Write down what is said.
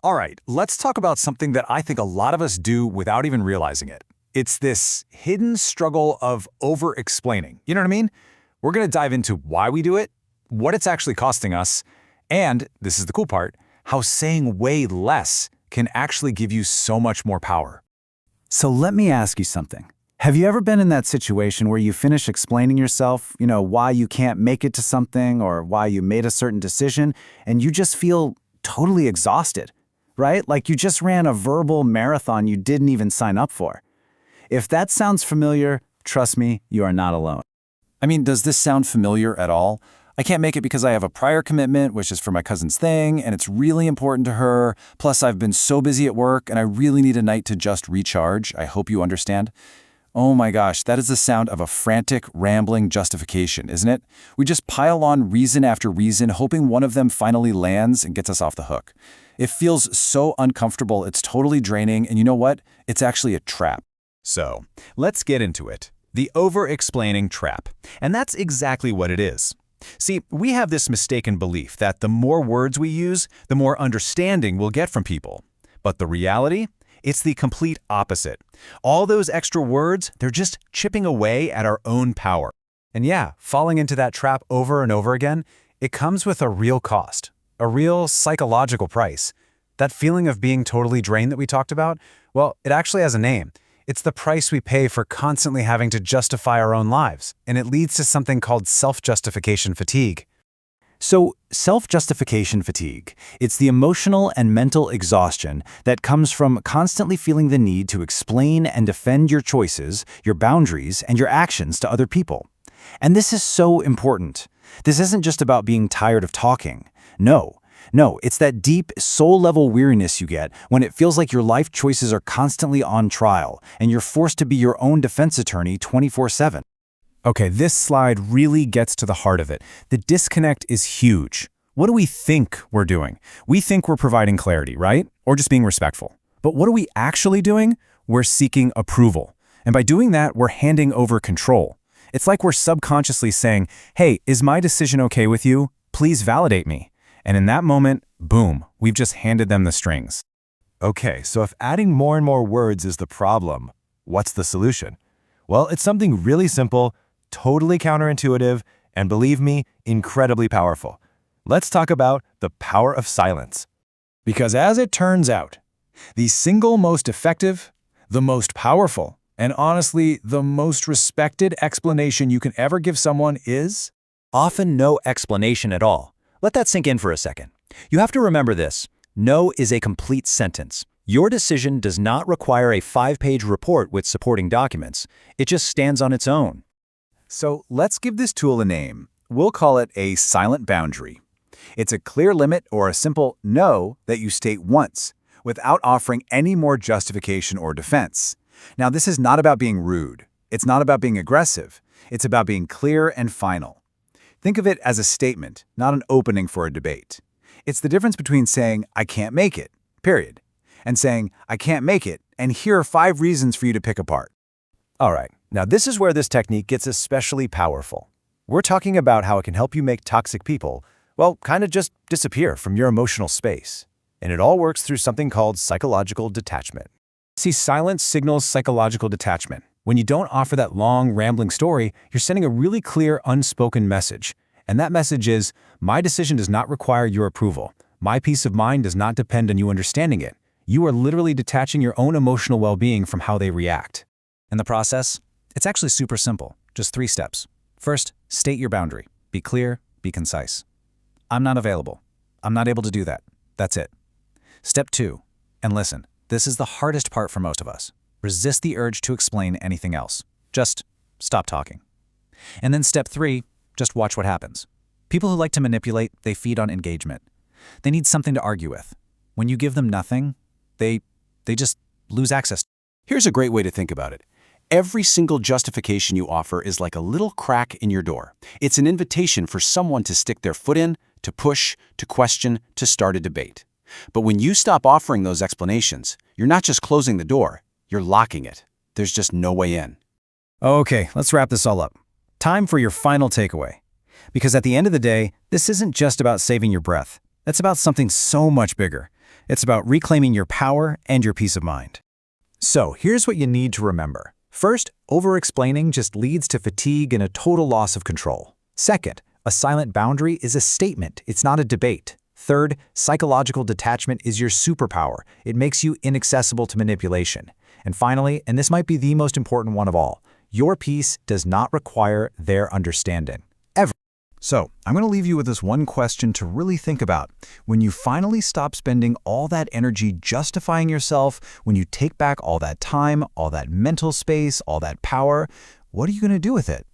All right, let's talk about something that I think a lot of us do without even realizing it. It's this hidden struggle of over-explaining. You know what I mean? We're going to dive into why we do it, what it's actually costing us, and, this is the cool part, how saying way less can actually give you so much more power. So let me ask you something. Have you ever been in that situation where you finish explaining yourself, why you can't make it to something or why you made a certain decision, and you just feel totally exhausted, right? Like you just ran a verbal marathon you didn't even sign up for. If that sounds familiar, trust me, you are not alone. I mean, does this sound familiar at all? I can't make it because I have a prior commitment, which is for my cousin's thing, and it's really important to her. Plus, I've been so busy at work, and I really need a night to just recharge. I hope you understand. Oh my gosh, that is the sound of a frantic, rambling justification, isn't it? We just pile on reason after reason, hoping one of them finally lands and gets us off the hook. It feels so uncomfortable, it's totally draining, and you know what? It's actually a trap. So, let's get into it. The over-explaining trap. And that's exactly what it is. See, we have this mistaken belief that the more words we use, the more understanding we'll get from people. But the reality? It's the complete opposite. All those extra words, they're just chipping away at our own power. And yeah, falling into that trap over and over again, it comes with a real cost, a real psychological price. That feeling of being totally drained that we talked about, well, it actually has a name. It's the price we pay for constantly having to justify our own lives, and it leads to something called self-justification fatigue. So, self-justification fatigue, it's the emotional and mental exhaustion that comes from constantly feeling the need to explain and defend your choices, your boundaries, and your actions to other people. And this is so important. This isn't just about being tired of talking. No, it's that deep, soul-level weariness you get when it feels like your life choices are constantly on trial and you're forced to be your own defense attorney 24/7. Okay, this slide really gets to the heart of it. The disconnect is huge. What do we think we're doing? We think we're providing clarity, right? Or just being respectful. But what are we actually doing? We're seeking approval. And by doing that, we're handing over control. It's like we're subconsciously saying, hey, is my decision okay with you? Please validate me. And in that moment, boom, we've just handed them the strings. Okay, so if adding more and more words is the problem, what's the solution? Well, it's something really simple, totally counterintuitive, and believe me, incredibly powerful. Let's talk about the power of silence. Because as it turns out, the single most effective, the most powerful, and honestly, the most respected explanation you can ever give someone is often no explanation at all. Let that sink in for a second. You have to remember this. No is a complete sentence. Your decision does not require a 5-page report with supporting documents. It just stands on its own. So let's give this tool a name. We'll call it a silent boundary. It's a clear limit or a simple no that you state once, without offering any more justification or defense. Now, this is not about being rude. It's not about being aggressive. It's about being clear and final. Think of it as a statement, not an opening for a debate. It's the difference between saying, I can't make it, period, and saying, I can't make it, and here are 5 reasons for you to pick apart. All right, now this is where this technique gets especially powerful. We're talking about how it can help you make toxic people, well, kind of just disappear from your emotional space. And it all works through something called psychological detachment. See, silence signals psychological detachment. When you don't offer that long, rambling story, you're sending a really clear, unspoken message. And that message is, my decision does not require your approval. My peace of mind does not depend on you understanding it. You are literally detaching your own emotional well-being from how they react. In the process, it's actually super simple, just 3 steps. First, state your boundary. Be clear, be concise. I'm not available. I'm not able to do that. That's it. Step 2, and listen, this is the hardest part for most of us. Resist the urge to explain anything else. Just stop talking. And then step 3, just watch what happens. People who like to manipulate, they feed on engagement. They need something to argue with. When you give them nothing, they just lose access. Here's a great way to think about it. Every single justification you offer is like a little crack in your door. It's an invitation for someone to stick their foot in, to push, to question, to start a debate. But when you stop offering those explanations, you're not just closing the door, you're locking it. There's just no way in. Okay, let's wrap this all up. Time for your final takeaway. Because at the end of the day, this isn't just about saving your breath. It's about something so much bigger. It's about reclaiming your power and your peace of mind. So, here's what you need to remember. First, over-explaining just leads to fatigue and a total loss of control. Second, a silent boundary is a statement, it's not a debate. Third, psychological detachment is your superpower. It makes you inaccessible to manipulation. And finally, and this might be the most important one of all, your peace does not require their understanding. Ever. So, I'm going to leave you with this one question to really think about. When you finally stop spending all that energy justifying yourself, when you take back all that time, all that mental space, all that power, what are you going to do with it?